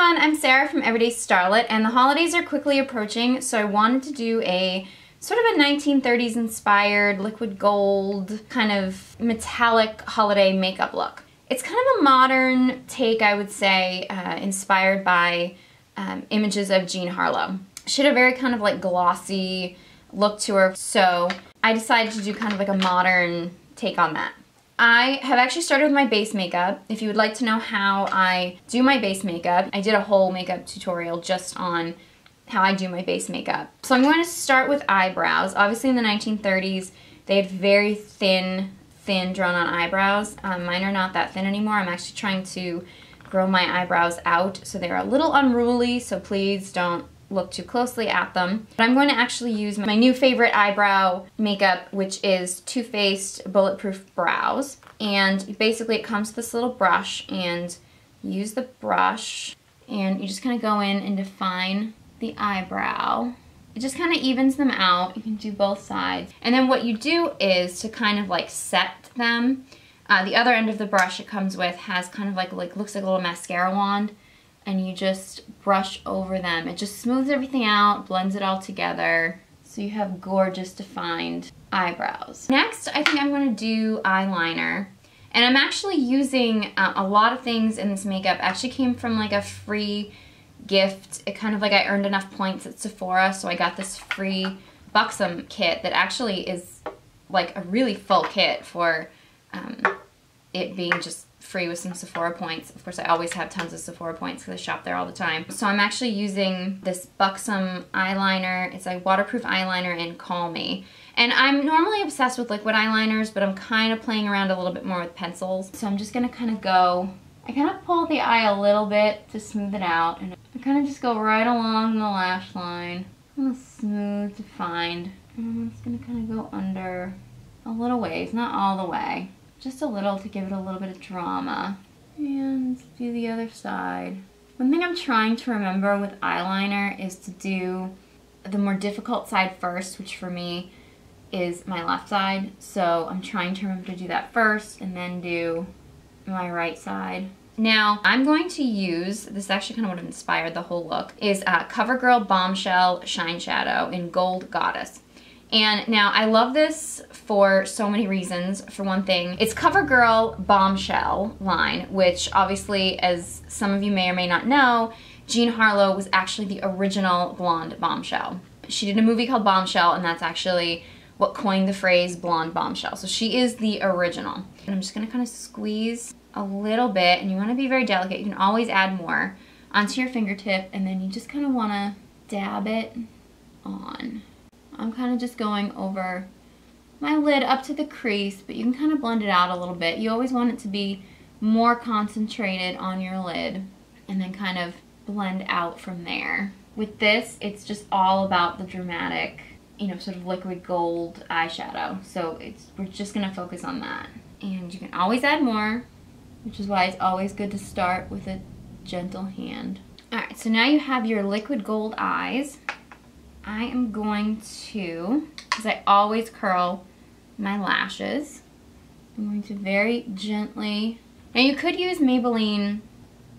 everyone, I'm Sarah from Everyday Starlet, and the holidays are quickly approaching, so I wanted to do a sort of a 1930s inspired liquid gold kind of metallic holiday makeup look. It's kind of a modern take, I would say, inspired by images of Jean Harlow. She had a very kind of like glossy look to her, so I decided to do kind of like a modern take on that. I have actually started with my base makeup. If you would like to know how I do my base makeup, I did a whole makeup tutorial just on how I do my base makeup. So I'm going to start with eyebrows. Obviously in the 1930s, they had very thin drawn on eyebrows. Mine are not that thin anymore. I'm actually trying to grow my eyebrows out, so they're a little unruly, so please don't look too closely at them. But I'm going to actually use my new favorite eyebrow makeup, which is Too Faced Bulletproof Brows. And basically it comes with this little brush, and you use the brush and you just kind of go in and define the eyebrow. It just kind of evens them out. You can do both sides. And then what you do is to kind of like set them, the other end of the brush it comes with has kind of like looks like a little mascara wand, and you just brush over them. It just smooths everything out, blends it all together, so you have gorgeous defined eyebrows. Next, I think I'm going to do eyeliner. And I'm actually using a lot of things in this makeup. Actually came from like a free gift. It kind of like I earned enough points at Sephora, so I got this free Buxom kit that actually is like a really full kit for it being just free with some Sephora points. Of course, I always have tons of Sephora points because I shop there all the time. So I'm actually using this Buxom eyeliner. It's a waterproof eyeliner in Call Me. And I'm normally obsessed with liquid eyeliners, but I'm kind of playing around a little bit more with pencils. So I'm just gonna kind of go, I kind of pull the eye a little bit to smooth it out, and I kind of just go right along the lash line. Smooth, defined. And I'm just gonna kind of go under a little ways, not all the way. Just a little to give it a little bit of drama. And do the other side. One thing I'm trying to remember with eyeliner is to do the more difficult side first, which for me is my left side. So I'm trying to remember to do that first and then do my right side. Now I'm going to use, this actually kind of would have inspired the whole look, is CoverGirl Bombshell Shine Shadow in Gold Goddess. And now I love this for so many reasons. For one thing, it's CoverGirl Bombshell line, which obviously, as some of you may or may not know, Jean Harlow was actually the original blonde bombshell. She did a movie called Bombshell, and that's actually what coined the phrase blonde bombshell. So she is the original. And I'm just gonna kind of squeeze a little bit, and you wanna be very delicate. You can always add more onto your fingertip, and then you just kind of wanna dab it on. I'm kind of just going over my lid up to the crease, but you can kind of blend it out a little bit. You always want it to be more concentrated on your lid and then kind of blend out from there. With this, it's just all about the dramatic, you know, sort of liquid gold eyeshadow. So we're just gonna focus on that. And you can always add more, which is why it's always good to start with a gentle hand. All right, so now you have your liquid gold eyes. I am going to, because I always curl my lashes, I'm going to very gently, now you could use Maybelline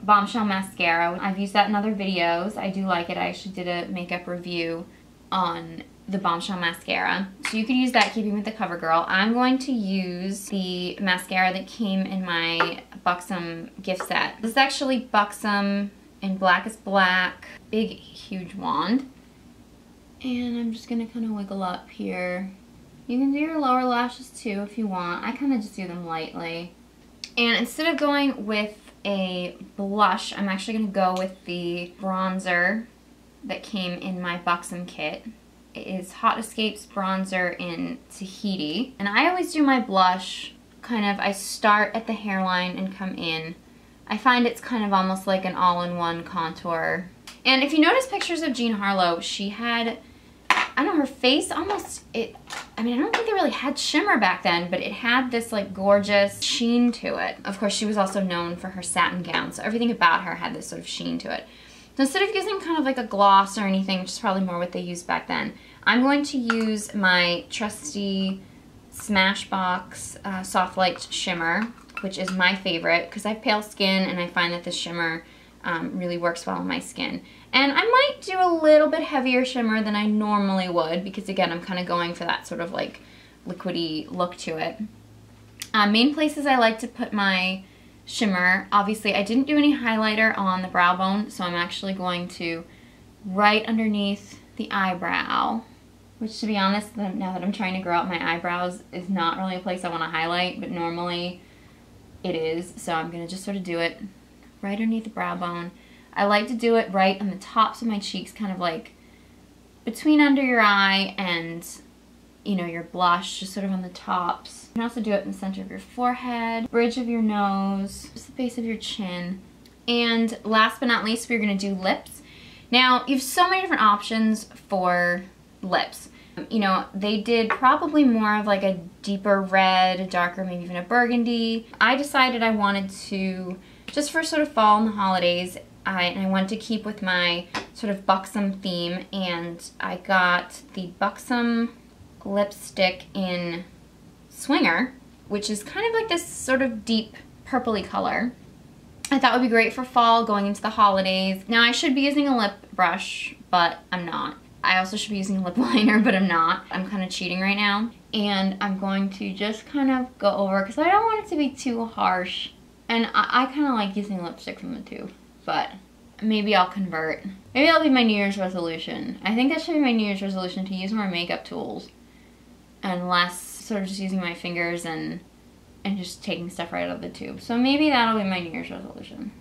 Bombshell Mascara. I've used that in other videos. I do like it. I actually did a makeup review on the Bombshell Mascara. So you could use that, keeping with the CoverGirl. I'm going to use the mascara that came in my Buxom Gift Set. This is actually Buxom in Black is Black, big, huge wand. And I'm just gonna kind of wiggle up here. You can do your lower lashes too if you want. I kind of just do them lightly. And instead of going with a blush, I'm actually gonna go with the bronzer that came in my Buxom kit. It is Hot Escapes bronzer in Tahiti. And I always do my blush kind of, I start at the hairline and come in. I find it's kind of almost like an all-in-one contour. And if you notice pictures of Jean Harlow, she had, I don't know, her face almost, I mean, I don't think they really had shimmer back then, but it had this like gorgeous sheen to it. Of course, she was also known for her satin gown, so everything about her had this sort of sheen to it. So instead of using kind of like a gloss or anything, which is probably more what they used back then, I'm going to use my trusty Smashbox Soft Light Shimmer, which is my favorite because I have pale skin and I find that this shimmer really works well on my skin. And I might do a little bit heavier shimmer than I normally would because, again, I'm kind of going for that sort of like liquidy look to it. Main places I like to put my shimmer, obviously I didn't do any highlighter on the brow bone, so I'm actually going to right underneath the eyebrow, which, to be honest, now that I'm trying to grow out my eyebrows, is not really a place I want to highlight, but normally it is. So I'm going to just sort of do it right underneath the brow bone. I like to do it right on the tops of my cheeks, kind of like between under your eye and, you know, your blush, just sort of on the tops. You can also do it in the center of your forehead, bridge of your nose, just the base of your chin. And last but not least, we're going to do lips. Now, you have so many different options for lips. You know, they did probably more of like a deeper red, a darker, maybe even a burgundy. I decided I wanted to, just for sort of fall and the holidays, I wanted to keep with my sort of Buxom theme, and I got the Buxom lipstick in Swinger, which is kind of like this sort of deep purpley color. I thought it would be great for fall going into the holidays. Now I should be using a lip brush, but I'm not. I also should be using a lip liner, but I'm not. I'm kind of cheating right now. And I'm going to just kind of go over, because I don't want it to be too harsh. And I kind of like using lipstick from the tube, but maybe I'll convert. Maybe that'll be my New Year's resolution. I think that should be my New Year's resolution, to use more makeup tools and less sort of just using my fingers and just taking stuff right out of the tube. So maybe that'll be my New Year's resolution.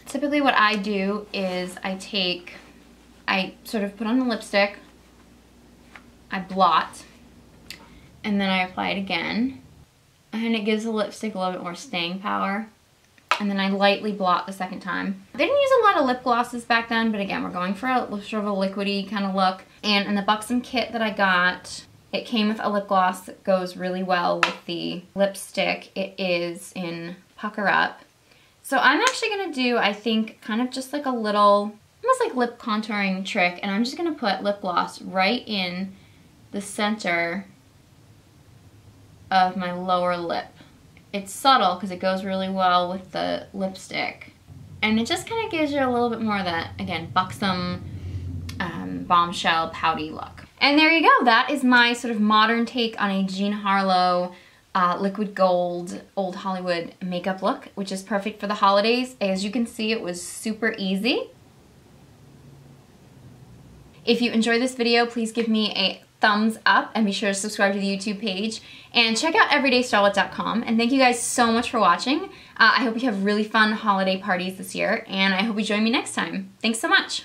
Typically what I do is I sort of put on the lipstick, I blot, and then I apply it again. And it gives the lipstick a little bit more staying power. And then I lightly blot the second time. They didn't use a lot of lip glosses back then, but again, we're going for a sort of a liquidy kind of look. And in the Buxom kit that I got, it came with a lip gloss that goes really well with the lipstick. It is in Pucker Up. So I'm actually gonna do, I think, kind of just like a little, almost like lip contouring trick, and I'm just gonna put lip gloss right in the center of my lower lip. It's subtle because it goes really well with the lipstick, and it just kind of gives you a little bit more of that, again, Buxom Bombshell pouty look. And there you go. That is my sort of modern take on a Jean Harlow liquid gold old Hollywood makeup look, which is perfect for the holidays. As you can see, it was super easy. If you enjoyed this video, please give me a thumbs up and be sure to subscribe to the YouTube page and check out everydaystarlet.com. And thank you guys so much for watching. I hope you have really fun holiday parties this year, and I hope you join me next time. Thanks so much.